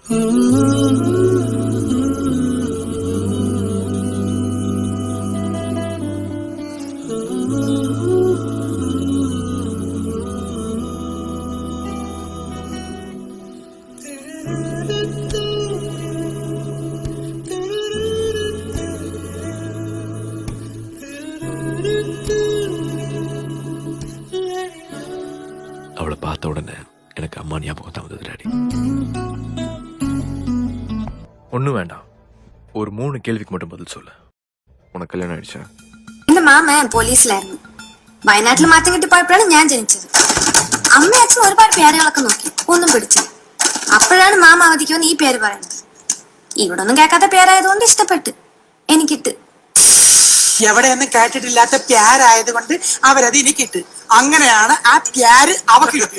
அவளை பார்த்த உடனே எனக்கு அம்மா ஞாபகம் தான் வந்தது டாடி. ஒன்றும் வேண்டாம், ஒரு 3 கேள்விக்கு மட்டும் பதில் சொல்லு. உனக்கு கல்யாணம் ஆயிடுச்சா? എന്റെ മാമൻ പോലീസിലായിരുന്നു. വയനാട്ടിൽ മാറ്റം കിട്ടിപ്പോയപ്പോഴാണ് ഞാൻ ജനിച്ചത്. അമ്മയും അച്ഛനും ഒരുപാട് പേരുകളൊക്കെ നോക്കി, ഒന്നും പിടിച്ചു. അപ്പോഴാണ് മാമ അവധിക്ക് വന്ന് ഈ പേര് പറയുന്നത്. ഇവിടെ ഒന്നും കേൾക്കാത്ത പേരായതുകൊണ്ട് ഇഷ്ടപ്പെട്ട് എനിക്കിട്ട്. എവിടെയൊന്നും കേട്ടിട്ടില്ലാത്ത പ്യാരായത് കൊണ്ട് അവരത് എനിക്കിട്ട്. അങ്ങനെയാണ് ആ പ്യാര് അവർക്ക് കിട്ടിയത്.